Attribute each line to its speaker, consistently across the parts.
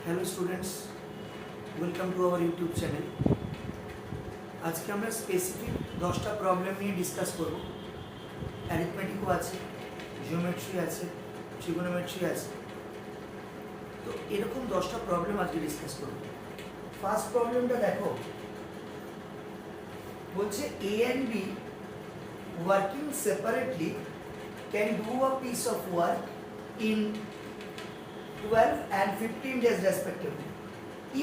Speaker 1: Hello students, welcome to our YouTube channel. আজকে আমরা specific 10টা প্রবলেম নিয়ে ডিসকাস করব। অ্যারিথমেটিকও আছে, জিওমেট্রি আছে, ট্রিগোনোমেট্রি আছে। তো এরকম 10টা প্রবলেম আজকে ডিসকাস করব। ফার্স্ট প্রবলেমটা দেখো, বলছে A and B working separately can do a piece of work in 12 and 15 days respectively.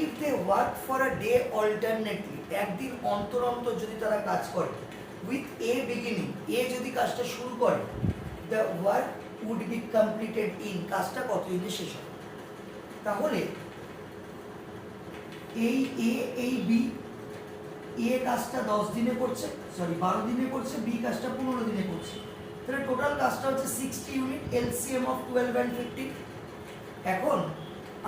Speaker 1: If they work for a day alternately, একদিন অন্তর অন্তর যদি তারা কাজ করে, with a beginning, a যদি কাজটা শুরু করে, the work would be completed in, কাজটা কত দিনে শেষ হবে। তাহলে এই a এই b, a কাজটা 10 দিনে করছে, 12 দিনে করছে, b কাজটা 15 দিনে করছে। তাহলে টোটাল কাজটা হচ্ছে 60 ইউনিট, LCM of 12 and 15। এখন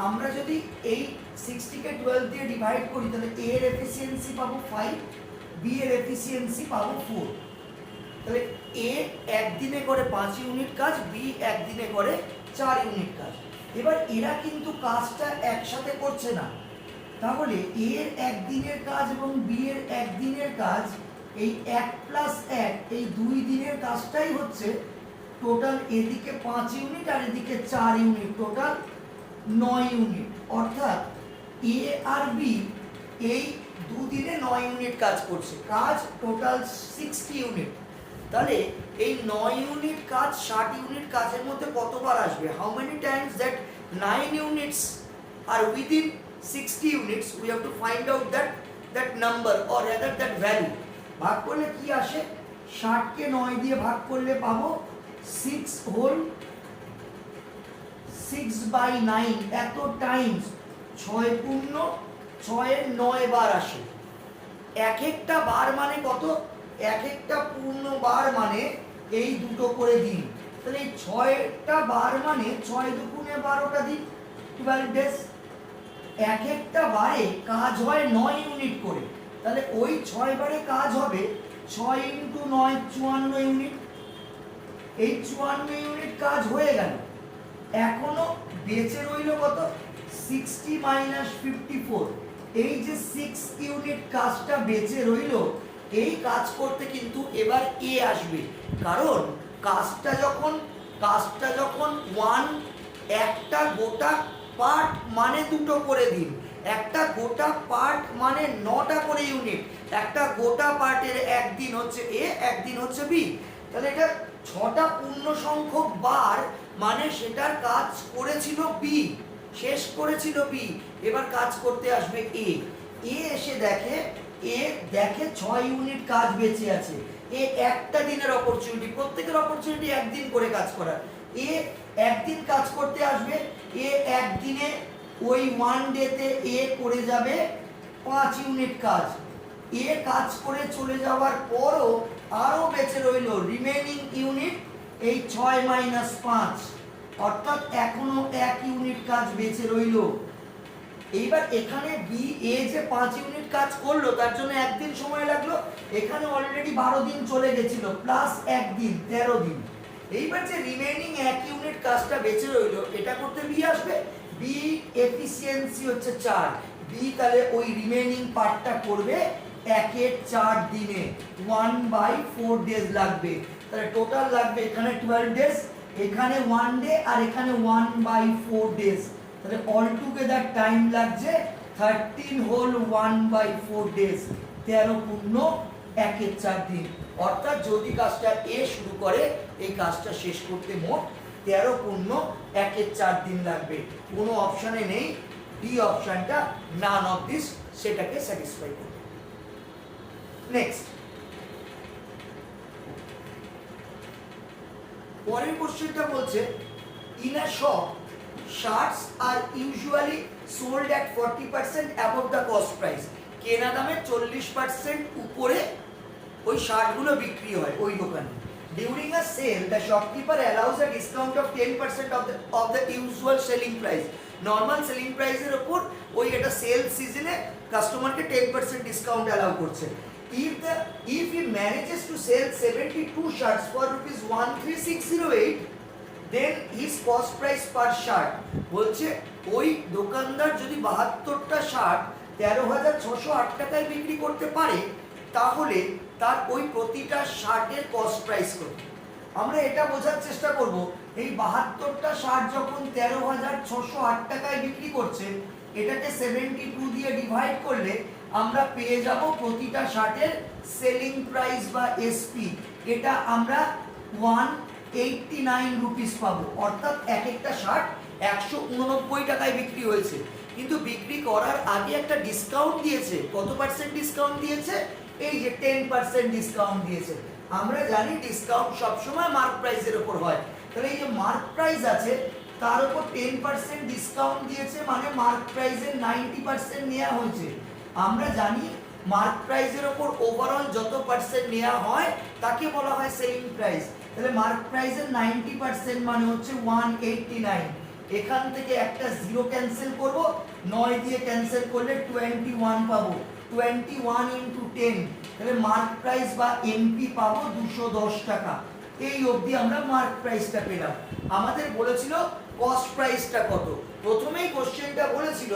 Speaker 1: আমরা যদি এই 60 কে 12 দিয়ে ডিভাইড করি তাহলে a এর এফিসিয়েন্সি পাবো 5, b এর এফিসিয়েন্সি পাবো 4। তাহলে a একদিনে করে 5 ইউনিট কাজ, b একদিনে করে 4 ইউনিট কাজ। এবার এরা কিন্তু কাজটা একসাথে করছে না, তাহলে a এর একদিনের কাজ এবং b এর একদিনের কাজ, এই 1 + 1 এই 2 দিনের কাজটাই হচ্ছে টোটাল। এদিকে 5 ইউনিট আর এদিকে 4 ইউনিট, টোটাল 9 ইউনিট। অর্থাৎ এ আর বি এই দুদিনে 9 ইউনিট কাজ করছে, কাজ টোটাল 60 ইউনিট। তাহলে এই 9 ইউনিট কাজ 60 ইউনিট কাজের মধ্যে কতবার আসবে? How many times that 9 units are within 60 units? We have to find out that number or rather that value. ভাগ করলে কি আসে? 60 কে 9 দিয়ে ভাগ করলে পাবো 6/9, এত টাইমস। 6 পূর্ণ 6 এর 9 বার আসে। এক একটা বার মানে কত? এক একটা পূর্ণ বার মানে এই দুটো করে দিন। তাহলে এই 6টা বার মানে 6 দুগুণে 12টা দিন, 12 ডেজ। এক একটা বারে কাজ হয় 9 ইউনিট করে। তাহলে ওই 6 বারে কাজ হবে 6 × 9 54 ইউনিট। এই 54 ইউনিট কাজ হয়ে গেল। এখনো বেঁচে রইল কত? 60 - 54। এই যে 6 ইউনিট কাজটা বেঁচে রইল, এই কাজ করতে কিন্তু এবার এ আসবে। কারণ কাজটা যখন 1, একটা গোটা পার্ট মানে দুটো করে দিন, একটা গোটা পার্ট মানে 9টা করে ইউনিট। একটা গোটা পার্টের একদিন হচ্ছে এ, একদিন হচ্ছে বি। তাহলে এটা 6টা পূর্ণ সংখ্যক বার মানে সেটার কাজ করেছিল বি, শেষ করেছিল বি। এবার কাজ করতে আসবে এ। এসে দেখে 6 ইউনিট কাজ বেঁচে আছে। একটা দিনের অপরচুনিটি, প্রত্যেকের অপরচুনিটি একদিন করে কাজ করার। একদিন কাজ করতে আসবে। একদিনে ওই 1 ডেতে করে যাবে 5 ইউনিট কাজ। কাজ করে চলে যাওয়ার পরও আরো বেঁচে রইল রিমেইনিং ইউনিট, এই 6 - 5, অর্থাৎ এখনো 1 ইউনিট কাজ বেঁচে রইল। এইবার এখানে এ যে 5 ইউনিট কাজ করলো তার জন্য একদিন সময় লাগলো, এখানে অলরেডি 12 দিন চলে গেছিল, প্লাস একদিন 13 দিন। এইবার যে রিমেইনিং 1 ইউনিট কাজটা বেঁচে রইল, এটা করতে বি আসবে। বি এফিসিয়েন্সি হচ্ছে 4, বি তাহলে ওই রিমেইনিং পার্টটা করবে 1 এর 4 দিনে, 1/4 ডেজ লাগবে। তাহলে টোটাল লাগবে এখানে 12 ডেজ, এখানে 1 ডে আর এখানে 1/4 ডেজ। তাহলে অল টুগেদার টাইম লাগছে 13 হোল 1/4 ডেজ, 13 পূর্ণ 1 এর 4 দিন। অর্থাৎ যদি কাজটা এ শুরু করে, এই কাজটা শেষ করতে মোট 13 পূর্ণ 1 এর 4 দিন লাগবে। কোনো অপশনে নেই ডি অপশনটা, নান অফ দিস সেটাকে স্যাটিসফাই করবে। নেক্সট, পরের কোশ্চেনটা বলছে, in a shop shirts are usually sold at 40% above the cost price. কেনা দামের 40% উপরে ওই শার্টগুলো বিক্রি হয় ওই দোকানে। During a sale the shopkeeper allows a discount of 10% of the usual selling price. Normal selling প্রাইসের ওপর ওই এটা সেল সিজনে কাস্টমারকে 10% ডিসকাউন্ট অ্যালাউ করছে। If he manages to sell 72 shirts for rupees 13608, then his cost price per shirt বলছে ওই দোকানদার যদি 72টা শার্ট 13,608 টাকায় বিক্রি করতে পারে, তাহলে তার ওই প্রতিটা শার্টের কস্ট প্রাইস কত। আমরা এটা বোঝার চেষ্টা করব, এই 72টা শার্ট যখন 13,608 টাকায় বিক্রি করছে, এটাকে 72 দিয়ে ডিভাইড করলে আমরা পেয়ে যাব প্রতিটা শার্টের সেলিং প্রাইস বা এসপি। এটা আমরা 189 রুপিস পাবো, অর্থাৎ এক একটা শার্ট 189 টাকায় বিক্রি হয়েছে। কিন্তু বিক্রি করার আগে একটা ডিসকাউন্ট দিয়েছে। কত পার্সেন্ট ডিসকাউন্ট দিয়েছে? এই যে 10% ডিসকাউন্ট দিয়েছে। আমরা জানি ডিসকাউন্ট সবসময় মার্ক প্রাইসের উপর হয়, তাহলে এই যে মার্ক প্রাইস আছে তার উপর 10% ডিসকাউন্ট দিয়েছে, মানে মার্ক প্রাইসের 90% নেওয়া হয়েছে। আমরা জানি মার্ক প্রাইসের উপর ওভারঅল যত পার্সেন্ট নেওয়া হয় তাকে বলা হয় সেলিং প্রাইস। তাহলে মার্ক প্রাইসের 90% মানে হচ্ছে 189। এখান থেকে একটা জিরো ক্যান্সেল করব, 9 দিয়ে ক্যান্সেল করলে 21 পাবো। 21 ইন্টু 10, তাহলে মার্ক প্রাইস বা এমপি পাবো 210 টাকা। এই অবধি আমরা মার্ক প্রাইসটা পেলাম। আমাদের বলেছিল কস্ট প্রাইসটা কত। প্রথমেই কোশ্চেনটা বলেছিল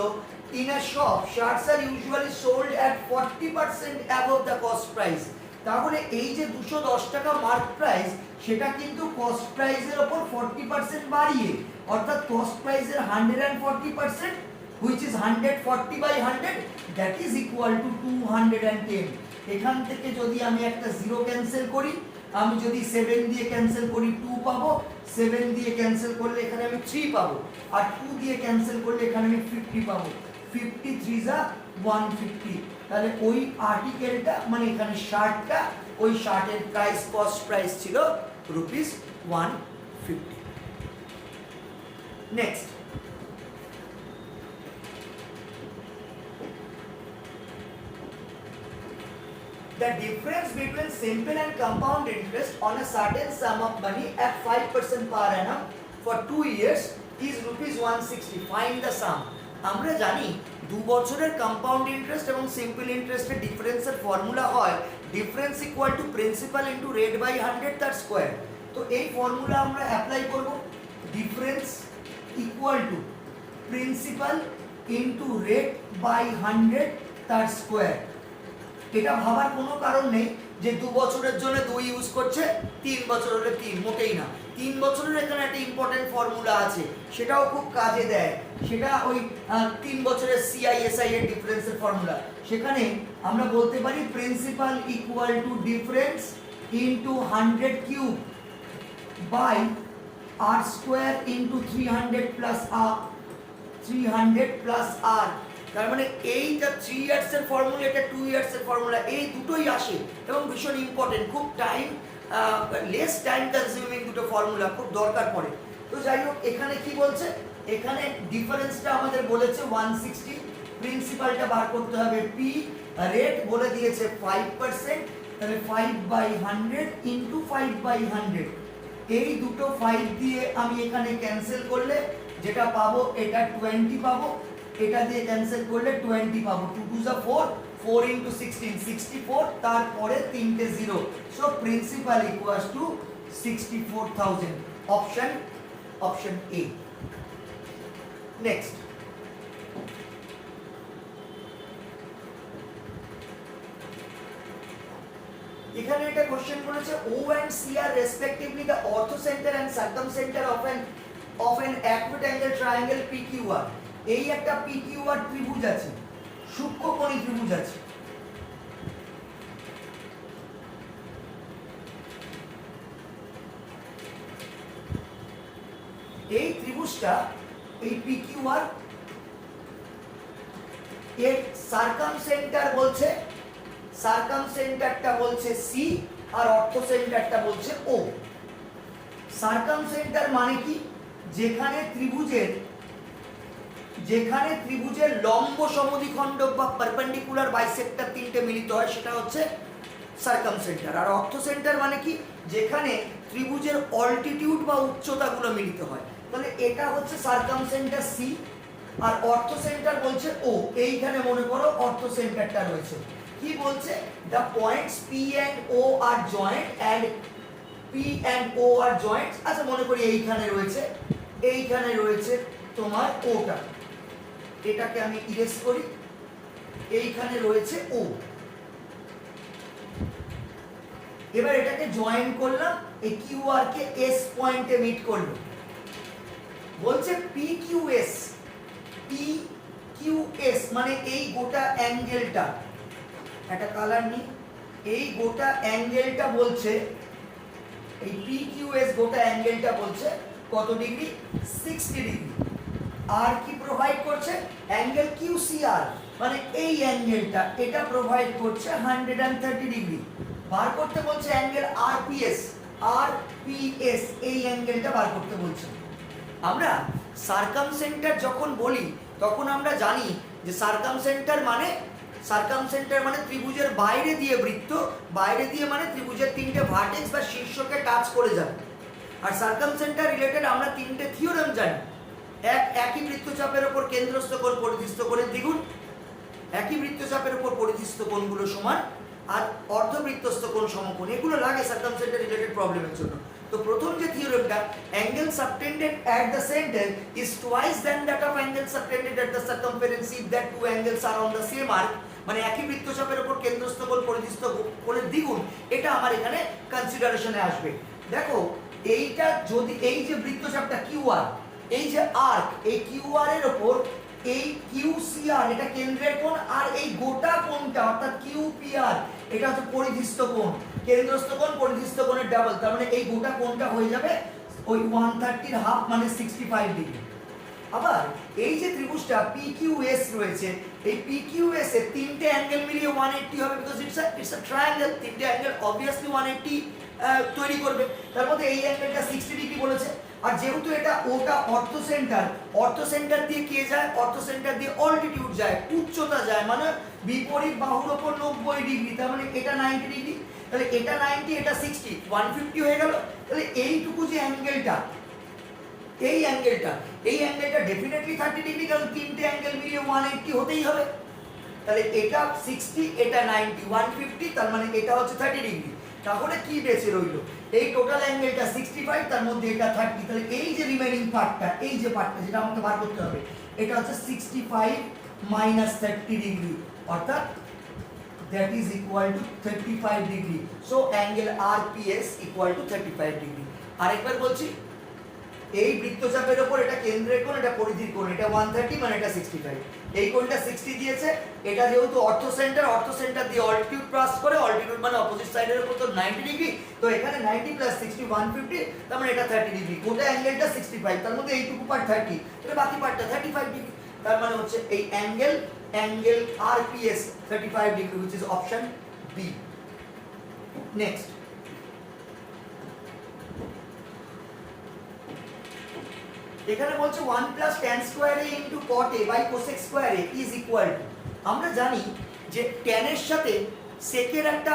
Speaker 1: in a shop shirts are usually sold at 40% above the cost price। তাহলে এই যে 210 টাকা মার্ক প্রাইস, সেটা কিন্তু কস্ট প্রাইসের উপর 40% বাড়িয়ে, অর্থাৎ কস্ট প্রাইসের 140%, which is 140 by 100, that is equal to 210। এখান থেকে যদি আমি একটা জিরো ক্যান্সেল করি, আমি যদি 7 দিয়ে ক্যান্সেল করি 2 পাবো, 7 দিয়ে ক্যান্সেল করলে এখানে আমি 3 পাবো, আর 2 দিয়ে ক্যান্সেল করলে এখানে আমি 50 পাবো। 53 যা 150। তাহলে ওই আর্টিকেলটা মানে এখানে শার্টটা, ওই শার্টের প্রাইস কস্ট প্রাইস ছিল ₹150। Next, the difference between simple and compound interest on a certain sum of money at 5% per annum for 2 years is ₹160. Find the sum। আমরা জানি 2 বছরের কম্পাউন্ড ইন্টারেস্ট এবং সিম্পল ইন্টারেস্টের ডিফারেন্সের ফর্মুলা হয় difference equal to principal into rate by 100 তার square. তো এই ফর্মুলা আমরা অ্যাপ্লাই করব, difference equal to principal into rate by 100 তার স্কয়ার। এটা ভাবার কোনো কারণ নেই যে 2 বছরের জন্য 2 ইউজ করছে, 3 বছর হলে 3, মোটেই না। 3 বছরের এখানে একটা ইম্পর্টেন্ট ফর্মুলা আছে, সেটাও খুব কাজে দেয়। সেটা ওই 3 বছরের সিআইএসআই এর ডিফারেন্সের ফর্মুলা। সেখানে আমরা বলতে পারি principal equal to difference into 100 cube by r square into 300 plus r. তার মানে এইটা 3 ইয়ার্স এর ফর্মুলা, এটা 2 ইয়ার্স এর ফর্মুলা, এই দুটোই আসে এবং ভীষণ ইম্পর্টেন্ট, খুব লেস টাইম কনজিউমিং দুটো ফর্মুলা, খুব দরকার পড়ে। তো যাই হোক, এখানে কি বলছে, এখানে ডিফারেন্সটা আমাদের বলেছে 160, প্রিন্সিপালটা বার করতে হবে পি, রেট বলে দিয়েছে 5%, তাহলে 5/100 ইনটু 5/100। এই দুটো 5 দিয়ে আমি এখানে ক্যান্সেল করলে যেটা পাবো এটা 20 পাবো, এটা দিয়ে ক্যান্সেল করলে 20 পাবো। 2 2 যা 4, 4 ইনটু 16 64, তারপরে তিনটে zero. So principal equals to 64,000। Option A. Next, এখানে একটা কোশ্চেন করেছে O and C are respectively the orthocenter and circumcenter of an equiangle triangle PQR। এই একটা PQR ত্রিভুজ আছে, সূক্ষ্মকোণী ত্রিভুজ আছে। এই ত্রিভুজটা, এই PQR এর সার্কামসেন্টার বলছে, সার্কামসেন্টারটা বলছে C আর অর্থোসেন্টারটা বলছে O। সার্কামসেন্টার মানে কি, যেখানে ত্রিভুজের লম্ব সমদ্বিখণ্ডক বা পারপেন্ডিকুলার বাইসেক্টর তিনটে মিলিত হয়, সেটা হচ্ছে সার্কামসেন্টার। আর অর্থোসেন্টার মানে কি, যেখানে ত্রিভুজের অল্টিটিউড বা উচ্চতাগুলো মিলিত হয়। তাহলে এটা হচ্ছে সার্কামসেন্টার C, আর অর্থোসেন্টার বলছে O। এইখানে মনে করো অর্থোসেন্টারটা রয়েছে। কি বলছে, the points P and O are joint and P and O are joints। আচ্ছা, মনে করি এইখানে রয়েছে তোমার ওটা, এটাকে আমি ইরেজ করি, এইখানে রয়েছে ও। এবার এটাকে জয়েন করলাম, এই কিউ আর কে এস পয়েন্টে মিট করলো। বলছে পি কিউ এস মানে এই গোটা অ্যাঙ্গেলটা, একটা কালার নি, এই গোটা অ্যাঙ্গেলটা বলছে, এই পি কিউ এস গোটা অ্যাঙ্গেলটা বলছে কত ডিগ্রি? 60 ডিগ্রি। আর কি প্রোভাইড করছে? অ্যাঙ্গেল কিউ সি আর মানে এই অ্যাঙ্গেলটা, এটা প্রোভাইড করছে 130 ডিগ্রি। বার করতে বলছে অ্যাঙ্গেল আরপিএস, এই অ্যাঙ্গেলটা বার করতে বলছে। আমরা সার্কামসেন্টার যখন বলি তখন আমরা জানি যে সার্কামসেন্টার মানে ত্রিভুজের বাইরে দিয়ে বৃত্ত, বাইরে দিয়ে মানে ত্রিভুজের তিনটে ভার্টেক্স বা শীর্ষকে টাচ করে যাবে। আর সার্কামসেন্টার রিলেটেড আমরা তিনটে থিওরেম জানি। একই বৃত্তচাপের উপর কেন্দ্রস্থ কোণ পরিধিস্থ কোণের দ্বিগুণ, একই বৃত্তচাপের উপর পরিধিস্থ কোণগুলো সমান, আর অর্ধবৃত্তস্থ কোণ সমকোণ। এগুলো লাগে সার্কামসেন্টার রিলেটেড প্রবলেমের জন্য। তো প্রথম যে থিওরেমটা, angle subtended at the centre is twice than that of angle subtended at the circumference if that two angles are on the same arc, মানে একই বৃত্তচাপের উপর কেন্দ্রস্থ কোণ পরিধিস্থ কোণের দ্বিগুণ। এটা আমার এখানে কনসিডারেশনে আসবে। দেখো এইটা যদি এই যে বৃত্তচাপটা কিউ আর, এই যে আর্ক, এই কিউ আর এর উপর এই কিউ সি আর এটা কেন্দ্রের কোণ, আর এই গোটা কোণটা অর্থাৎ কিউ পি আর এটা হচ্ছে পরিধিস্থ কোণ, কেন্দ্রস্থ কোণ পরিধিস্থ কোণের ডাবল। তার মানে এই গোটা কোণটা হয়ে যাবে ওই 130 এর হাফ মানে 65 ডিগ্রি। আবার এই যে ত্রিভুজটা PQS রয়েছে, এই PQS এর তিনটে অ্যাঙ্গেল মিলিয়ে 180 হবে, বিকজ ইটস আ ট্রায়াঙ্গেল। তিনটে অ্যাঙ্গেল অবভিয়াসলি 180 তৈরি করবে। তার মধ্যে এই অ্যাঙ্গেলটা 60 ডিগ্রি বলেছে। আর যেহেতু এটা ওটা অর্থ সেন্টার দিয়ে কে যায়? অর্থ সেন্টার দিয়ে অল্টিটিউড যায়, উচ্চতা যায়, মানে বিপরীত বাহুর উপর 90 ডিগ্রি। তার মানে এটা 90 ডিগ্রি, তাহলে এটা 90, এটা 60, 150 হয়ে গেল। তাহলে এইটুকু যে অ্যাঙ্গেলটা, এই অ্যাঙ্গেলটা ডেফিনেটলি 30 ডিগ্রি, কারণ তিনটে অ্যাঙ্গেল মিলিয়ে 180 হতেই হবে। তাহলে এটা 60, এটা 90, 150, তার মানে এটা হচ্ছে 30 ডিগ্রি। তাহলে কি বেঁচে রইলো? এই টোটাল অ্যাঙ্গেলটা 65, তার মধ্যে এটা 30। তাহলে এই যে রিমেইনিং পার্টটা, এই যে পার্টটা যেটা আমাকে বার করতে হবে, এটা হচ্ছে 65 মাইনাস 30 ডিগ্রি, অর্থাৎ that is equal to 35 degree. So angle RPS equal to 35 degree. আরেকবার বলছি, এই বৃত্তচাপের উপর এটা কেন্দ্রের কোণ, এটা পরিধির কোণ, এটা 130 মানে এটা 65। এই কোণটা 60 দিয়েছে, এটা যেহেতু অর্থ সেন্টার দিয়ে অল্টিটিউড পাস করে, অল্টিটিউড মানে অপোজিট সাইডের উপর তো 90 ডিগ্রি, তো এখানে 90 প্লাস 60 150, তার মানে এটা 30 ডিগ্রি। গোটা অ্যাঙ্গেলটা 65, তার মধ্যে এইটুকু পার্ট 30, তাহলে বাকি পার্টটা 35 ডিগ্রি। তার মানে হচ্ছে এই angle RPS 35 degree, which is option B. Next, এখানে বলছে 1 plus tan square a into cot a by cosec square a is equal to, আমরা জানি যে tan এর সাথে sec এর একটা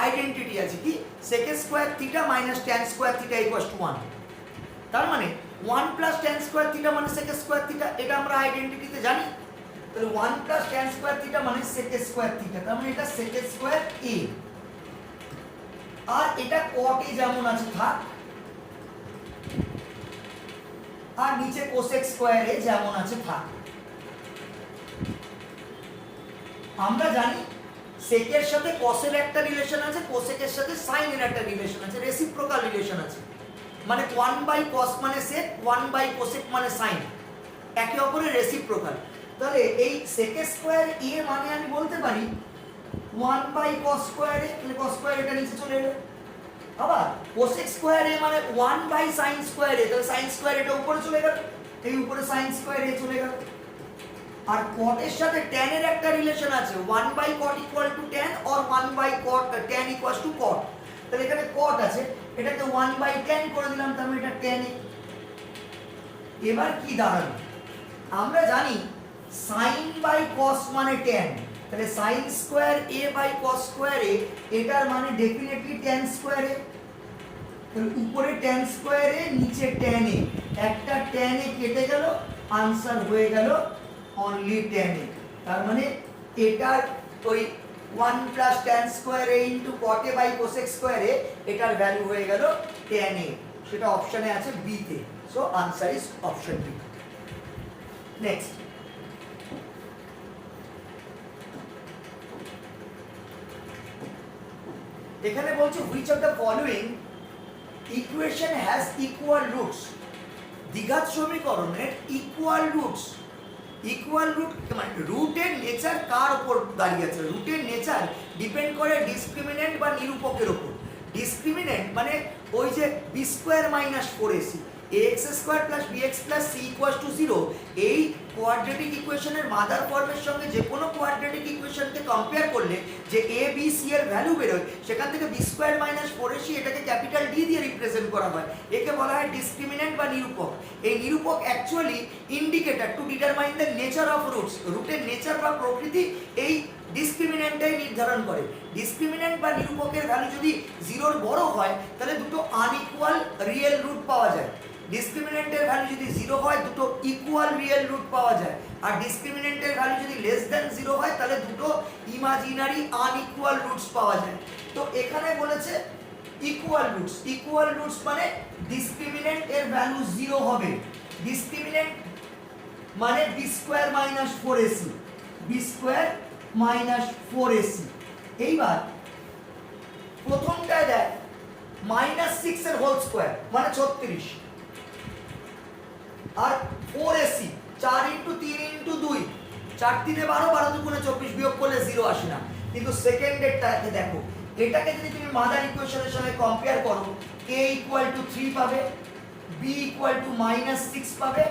Speaker 1: আইডেন্টিটি আছে, কি? sec square theta minus tan square theta equals to 1। তার মানে 1 প্লাস tan স্কয়ার থিটা মানে sec স্কয়ার থিটা, এটা আমরা আইডেন্টিটিতে জানি। তাহলে 1 প্লাস tan স্কয়ার থিটা মানে sec স্কয়ার থিটা, তার মানে এটা sec স্কয়ার a, আর এটা cot a যেমন আছে থাক, আর নিচে কোসেক স্কয়ারে যেমন আছে থাক। আমরা জানি সেকের সাথে কসের একটা রিলেশন আছে, কোসেকের সাথে সাইনের একটা রিলেশন আছে, রেসিপ্রোকাল রিলেশন আছে। মানে 1 বাই কস মানে সেক, 1 বাই কোসেক মানে সাইন, একে অপরের রেসিপ্রোকাল। তাহলে এই সেক স্কয়ার এ মানে আমি বলতে পারি 1 বাই কস স্কয়ারে, তাহলে কস স্কয়ার এটা নিচে চলে এলো। আবার কোসেক স্কয়ার এ মানে 1 বাই সাইন স্কয়ার এ, তাহলে সাইন স্কয়ার এটা উপরে চলে গেল, এই উপরে সাইন স্কয়ার এ চলে গেল। আর cot এর সাথে tan এর একটা রিলেশন আছে, 1 by cot equal to tan or 1 by cot tan equals to cot। তাহলে এখানে cot আছে, এটাকে 1 বাই tan করে দিলাম, তাহলে এটা tan এ। এবার কি দাঁড়ালো? আমরা জানি sin বাই cos মানে tan, তাহলে sin square a by cos square a, এটার মানে ডেফিনেটলি tan স্কয়ার a। তাহলে উপরে tan স্কয়ার a, নিচে tan a, একটা tan a কেটে গেল, आंसर হয়ে গেল অনলি tan a। তার মানে এটার ওই 1 plus tan square a into cot a by cosec square a, এটার ভ্যালু হয়ে গেল tan a। সেটা অপশনে আছে বি তে। So answer is option B. Next, এখানে বলছে which of the following equation has equal roots? দ্বিঘাত সমীকরণের ইকুয়াল রুটস, ইকুয়াল রুট মানে রুটের নেচার কার উপর দাঁড়িয়ে আছে? রুটের নেচার ডিপেন্ড করে ডিসক্রিমিনেন্ট বা নিরূপকের উপর। ডিসক্রিমিনেন্ট মানে ওই যে B square minus 4ac ax square plus bx plus c equals to 0, এই কোয়াড্রেটিক ইকুয়েশনের মাদার ফর্মের সঙ্গে যে কোনো কোয়াড্রেটিক ইকুয়েশনকে কম্পেয়ার করলে যে a b c এর ভ্যালু বেরোয়, সেখান থেকে বি স্কোয়ার মাইনাস 4ac এটাকে ক্যাপিটাল ডি দিয়ে রিপ্রেজেন্ট করা হয়। একে বলা হয় ডিসক্রিমিনেন্ট বা নিরূপক। এই নিরূপক actually indicator to determine the nature of roots. রুটের নেচার বা প্রকৃতি এই ডিসক্রিমিনেন্টটাই নির্ধারণ করে। ডিসক্রিমিনেন্ট বা নিরূপকের ভ্যালু যদি 0-র বড় হয় তাহলে দুটো আনইকুয়াল রিয়েল রুট পাওয়া যায়। ডিসক্রিমিনেন্টের ভ্যালু যদি 0 হয় দুটো ইকুয়াল রিয়েল রুট পাওয়া যায়। আর ডিসক্রিমিনেন্টের ভ্যালু যদি লেস দ্যান 0 হয় তাহলে দুটো ইমাজিনারি আনইকুয়াল রুটস পাওয়া যায়। তো এখানে বলেছে ইকুয়াল রুটস। ইকুয়াল রুটস মানে ডিসক্রিমিনেন্ট এর ভ্যালু 0 হবে। ডিসক্রিমিনেন্ট মানে B square minus 4ac, B square minus 4ac। এইবার প্রথমটায় দেয় মাইনাস 6 এর হোল স্কোয়ার মানে 36, আর 4ac 4 × 3 × 2, 4 × 3 = 12, 12 × 2 = 24, বিয়োগ করলে 0 আসে না। কিন্তু সেকেন্ডেরটাকে দেখো, এটাকে যদি তুমি মাদার ইকুয়েশনের সঙ্গে কম্পেয়ার করো, a = 3 পাবে, b = -6 পাবে,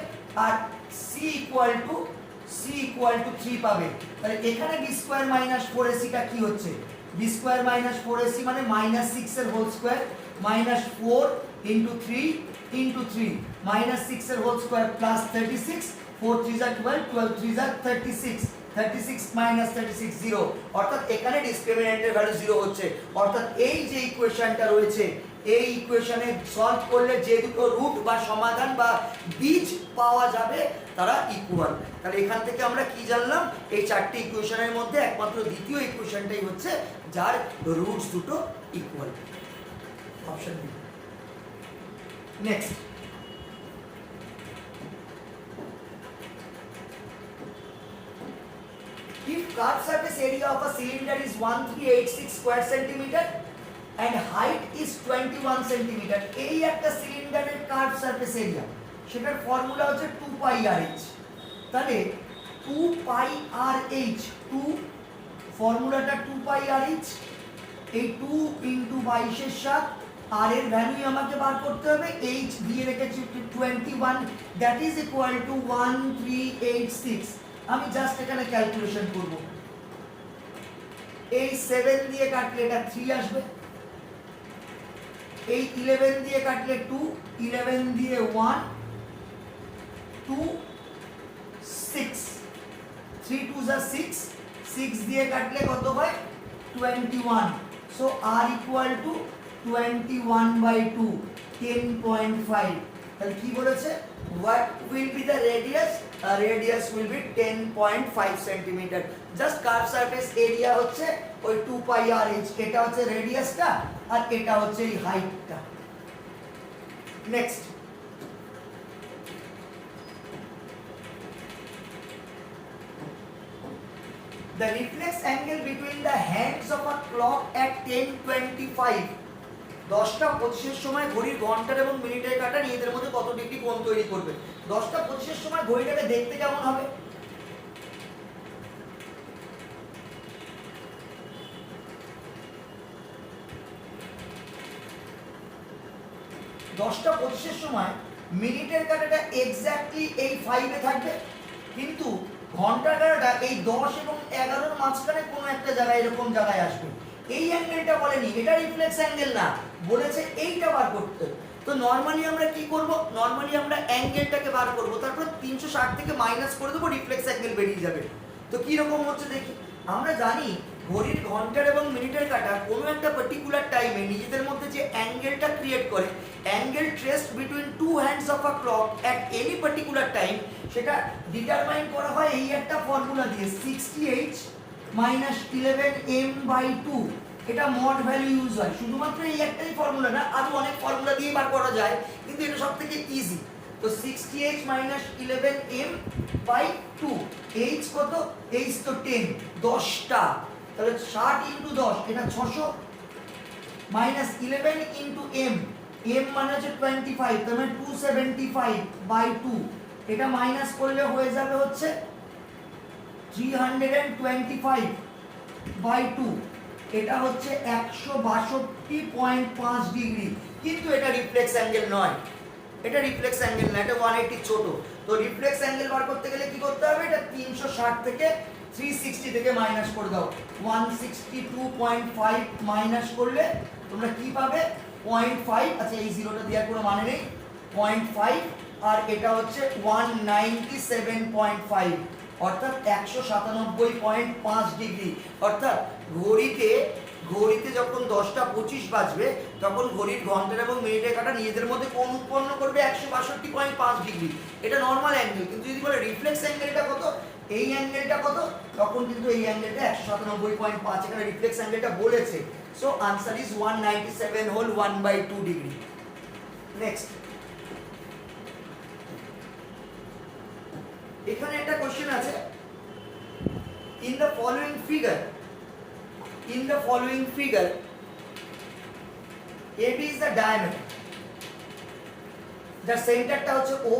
Speaker 1: আর c = 3 পাবে। তাহলে এখানে b স্কয়ার মাইনাস 4ac টা কি হচ্ছে? b স্কয়ার মাইনাস 4ac মানে -6 এর হোল স্কয়ার মাইনাস 4 × 3 × 3 -6 এর হোল স্কয়ার প্লাস 36, 4 × 3 = 12, 12 × 3 = 36, 36 - 36 0। অর্থাৎ এখানে ডিসক্রিমিনেন্টের ভ্যালু 0 হচ্ছে। অর্থাৎ এই যে ইকুয়েশনটা রয়েছে, এই ইকুয়েশনে সলভ করলে যে দুটো রুট বা সমাধান বা বীজ পাওয়া যাবে তারা ইকুয়াল। তাহলে এখান থেকে আমরা কি জানলাম? এই চারটি ইকুয়েশনের মধ্যে একমাত্র দ্বিতীয় ইকুয়েশনটাই হচ্ছে যার রুটস দুটো equal. Option B. Next, if curved surface area of a cylinder is 1386 square centimeter and height is 21 centimeter, এই একটা সিলিন্ডারের কার্ভ সারফেস এরিয়া, সেটার ফর্মুলা হচ্ছে 2πRh। তাহলে 2πRh, 2 ফর্মুলাটা 2πRh, এই 2 × 22/7, আর এর ভ্যালু আমাকে বার করতে হবে, h দিয়ে রেখেছি 21, দ্যাট ইজ ইকুয়াল টু 1386। আমি জাস্ট এখানে ক্যালকুলেশন করব। এই 7 দিয়ে কাটলে এটা 3 আসবে, এই 11 দিয়ে কাটলে 2, 11 দিয়ে 1, 2, 6, 3 2 = 6, 6 দিয়ে কাটলে কত হয়? 21। So r = 21/2, 10.5। তাহলে কি বলেছে? what will be the radius? Radius will be 10.5 centimeter. Just curve surface area হচ্ছে ওই 2πRh, এটা হচ্ছে রেডিয়াসটা আর এটা হচ্ছে এই হাইটটা। Next, the reflex angle between the hands of a clock at 10:25, 10:25 সময় ঘড়ির ঘন্টার এবং মিনিটের কাঁটা নিজেদের মধ্যে কত ডিগ্রি কোণ তৈরি করবে? 10:25 সময় ঘড়িটাকে দেখতে কেমন হবে? দশটা 25 সময় মিনিটের কাঁটাটা এক্স্যাক্টলি এই 5 এ থাকবে, কিন্তু ঘন্টার কাঁটাটা এই 10 এবং 11-র মাঝখানে কোনো একটা জায়গায় এরকম জায়গায় আসবে। এই অ্যাঙ্গেলটা বলেনি, এটা রিফ্লেক্স অ্যাঙ্গেল না, বলেছে এইটা বার করতে। তো নরমালি আমরা কি করব? নরমালি আমরা অ্যাঙ্গেলটাকে বার করব, তারপর 360 থেকে মাইনাস করে দেবো, রিফ্লেক্স অ্যাঙ্গেল বেরিয়ে যাবে। তো কি রকম হচ্ছে দেখি। আমরা জানি ঘড়ির ঘন্টার এবং মিনিটের কাঁটা কোনো একটা পার্টিকুলার টাইমে নিজেদের মধ্যে যে অ্যাঙ্গেলটা ক্রিয়েট করে, angle traced between two hands of a clock at any particular time, সেটা ডিটারমাইন করা হয় এই একটা ফর্মুলা দিয়ে, 60h - 11m/2। এটা মড ভ্যালু ইউজ হয়। শুধুমাত্র এই একটাই ফর্মুলা না, আরো অনেক ফর্মুলা দিয়ে বার করা যায়, কিন্তু এটা সবথেকে ইজি। তো 60h - 11m/2, h কত? h তো 10, 10টা, তাহলে 60 × 10, এটা 600, মাইনাস 11 ইন্টু এম, এম মানে হচ্ছে 25, তার মানে 275/2, এটা মাইনাস করলে হয়ে যাবে হচ্ছে 325/2, এটা হচ্ছে 162.5 ডিগ্রি। কিন্তু এটা রিফ্লেক্স অ্যাঙ্গেল নয়, এটা রিফ্লেক্স অ্যাঙ্গেল না, এটা 180 ছোট। তো রিফ্লেক্স অ্যাঙ্গেল বার করতে গেলে কি করতে হবে, এটা 360 থেকে 360 থেকে মাইনাস করে দাও, 162.5 মাইনাস করলে তোমরা কি পাবে 0.5, আচ্ছা এই জিরোটা দেওয়ার কোনো মানে নেই, 0.5, আর এটা হচ্ছে 197.5, অর্থাৎ 197.5 ডিগ্রি। অর্থাৎ ঘড়িতে যখন 10টা 25 বাজবে তখন ঘড়ির ঘন্টার এবং মিনিটের কাঁটা নিজেদের মধ্যে কোণ উৎপন্ন করবে 162.5 ডিগ্রি। এটা নর্মাল অ্যাঙ্গেল, কিন্তু যদি বলে রিফ্লেক্স অ্যাঙ্গেলটা কত, এই অ্যাঙ্গেলটা কত, তখন কিন্তু এই অ্যাঙ্গেলটা 197.5, এখানে রিফ্লেক্স অ্যাঙ্গেলটা বলেছে। So answer is 197 whole 1/2 degree. Next, এখানে একটা কোশ্চেন আছে, in the following figure AB is the diameter, যার সেন্টারটা হচ্ছে O,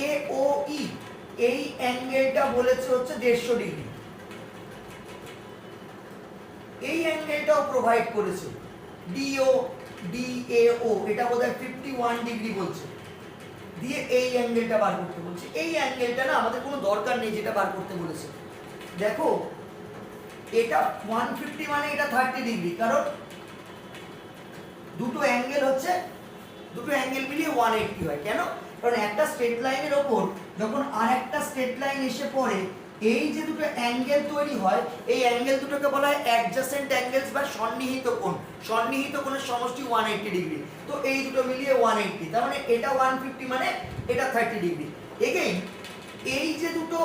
Speaker 1: AOE এই অ্যাঙ্গেলটা বলেছে হচ্ছে 150 ডিগ্রি, এই অ্যাঙ্গেলটাও প্রোভাইড করেছে DO DAO, এটা বোধহয় 51 ডিগ্রি বলছে, দিয়ে এই অ্যাঙ্গেলটা বার করতে বলছে। এই অ্যাঙ্গেলটা না আমাদের কোনো দরকার নেই যেটা বার করতে বলেছে। দেখো এটা 150 মানে এটা 30 ডিগ্রি, কারণ দুটো অ্যাঙ্গেল মিলিয়ে 180 হয়। কেন? কারণ একটা স্ট্রেট লাইনের ওপর যখন আরেকটা স্ট্রেট লাইন এসে পড়ে, এই যে দুটো অ্যাঙ্গেল তৈরি হয়, এই অ্যাঙ্গেল দুটোকে বলা হয় অ্যাডজাসেন্ট অ্যাঙ্গেলস বা সন্নিহিত কোণ। সন্নিহিত কোণের সমষ্টি 180 ডিগ্রি। তো এই দুটো মিলিয়ে 180, তার মানে এটা 150 মানে এটা 30 ডিগ্রি। এগেইন এই যে দুটো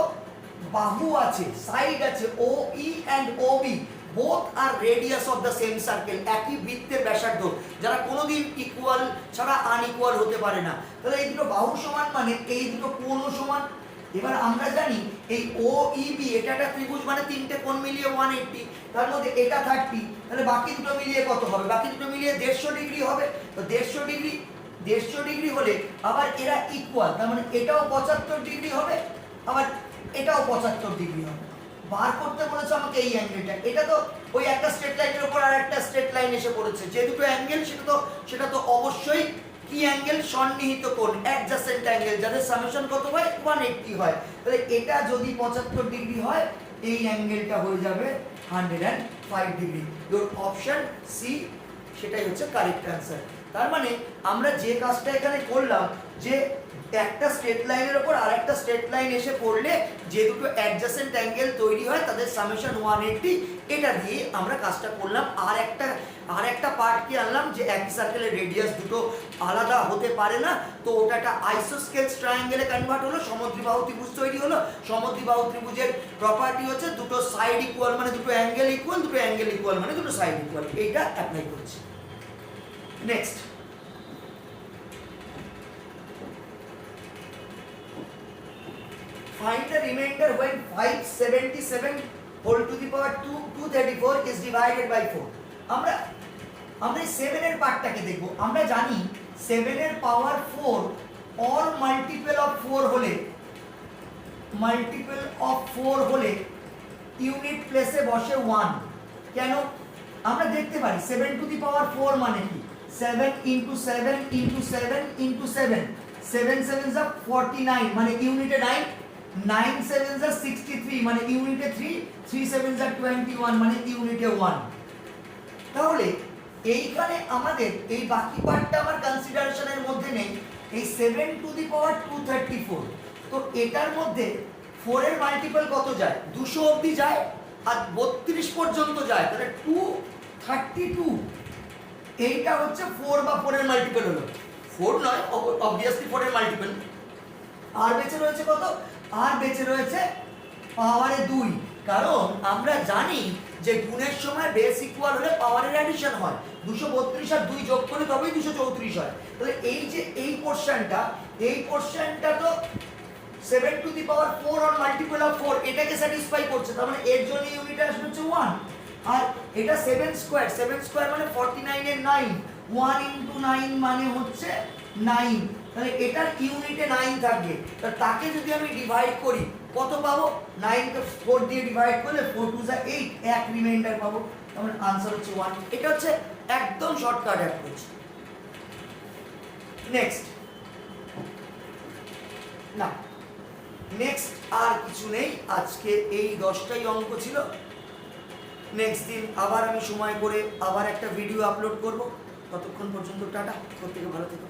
Speaker 1: বাহু আছে, সাইড আছে, OE and OB, both are radius of the same circle, একই বৃত্তের ব্যাসার্ধ, যারা কোনোদিন ইকুয়াল ছাড়া আনইকুয়াল হতে পারে না। তাহলে এই দুটো বাহু সমান মানে এই দুটো কোণও সমান। এবার আমরা জানি এই OEB এটা একটা ত্রিভুজ, মানে তিনটে কোণ মিলিয়ে 180, তার মধ্যে এটা 30, তাহলে বাকি দুটো মিলিয়ে কত হবে? বাকি দুটো মিলিয়ে 150 ডিগ্রি হবে। তো 150 ডিগ্রি হলে আবার এরা ইকুয়াল, তার মানে এটাও 75 ডিগ্রি হবে, আবার এটাও 75 ডিগ্রি হবে। বার করতে বলেছে আমাকে এই অ্যাঙ্গেলটা, এটা তো ওই একটা স্ট্রেট লাইনের উপর আর একটা স্ট্রেট লাইন এসে পড়েছে, যে দুটো অ্যাঙ্গেল সেটা তো অবশ্যই কি অ্যাঙ্গেল? সন্নিহিত কোণ, অ্যাডজাসেন্ট অ্যাঙ্গেল, যাদের সামেশন কত হয়? 180 হয়। তাহলে এটা যদি 75 ডিগ্রি হয়, এই অ্যাঙ্গেলটা হয়ে যাবে 105 ডিগ্রি। ইওর অপশন সি সেটাই হচ্ছে কারেক্ট অ্যান্সার। তার মানে আমরা যে কাজটা এখানে করলাম, যে একটা স্ট্রেট লাইনের উপর আরেকটা স্ট্রেট লাইন এসে পড়লে যে দুটো অ্যাডজাসেন্ট অ্যাঙ্গেল তৈরি হয় তাদের সামেশন 180, এটা দিয়ে আমরা কাজটা করলাম। আর একটা পার্ট কি আনলাম, যে একই সার্কেলের রেডিয়াস দুটো আলাদা হতে পারে না, তো ওটা একটা আইসোস্কেলস ট্রায়াঙ্গেলে কনভার্ট হলো, সমদ্বিবাহু ত্রিভুজ তৈরি হলো। সমদ্বিবাহু ত্রিভুজের প্রপার্টি হচ্ছে দুটো সাইড ইকুয়াল মানে দুটো অ্যাঙ্গেল ইকুয়াল, দুটো অ্যাঙ্গেল ইকুয়াল মানে দুটো সাইড ইকুয়াল। এইটা অ্যাপ্লাই করছি। Next, find the remainder when 577 whole to the power 234 is divided by 4. আমরা এই 7 এর পার্টটাকে দেখব। আমরা জানি 7 এর পাওয়ার 4 or multiple of 4 হলে ইউনিট প্লেসে বসে 1। কেন? আমরা দেখতে পারি 7 টু দি পাওয়ার 4 মানে কি? 7 into 7 into 7 into 7, 7 7s are 49 মানে ইউনিটে 9, 9 7s are 63 মানে ইউনিটে 3, 3 7s are 21 মানে ইউনিটে 1। তাহলে এইখানে আমাদের এই বাকি পার্টটা আমার কনসিডারেশনের মধ্যে নেই। এই 7 টু দি পাওয়ার 234, তো এটার মধ্যে 4 এর মাল্টিপল কত যায়? 200 অবধি যায় আর 32 পর্যন্ত যায়, তাহলে 232। এইটা হচ্ছে 4 বা 4 এর মাল্টিপল হলো, 4 নয় অবভিয়াসলি 4 এর মাল্টিপল। আর বেঁচে রয়েছে কত? আর বেঁচে রয়েছে পাওয়ারে 2, কারণ আমরা জানি যে গুণের সময় বেস ইকুয়াল হলে পাওয়ারের অ্যাডিশন হয়। 232 আর 2 যোগ করলে তবেই 234 হয়। তাহলে এই যে এই পোরশনটা তো 7 to the power 4 or multiple of 4 এটাকে স্যাটিসফাই করছে, তার মানে এর জন্য ইউনিট আসবে হচ্ছে 1। আর এটা 7 স্কোয়ার মানে 49 এর 9, 1 ইন্টু 9 মানে হচ্ছে 9, তাহলে এটার ইউনিটে 9 থাকবে, তাকে যদি আমি ডিভাইড করি কত পাবো? 9 কে 4 দিয়ে ডিভাইড করলে 4 2 যা 8, এক রিমাইন্ডার পাবো, তাহলে आंसर হচ্ছে 1। এটা হচ্ছে একদম শর্টকাট অ্যাপ্রোচ। নেক্সট না, নেক্সট আর কিছু নেই, আজকে এই 10টাই অঙ্ক ছিল। নেক্সট দিন আবার আমি সময় করে আবার একটা ভিডিও আপলোড করব, ততক্ষণ পর্যন্ত টাটা, প্রত্যেকে ভালো থেকো।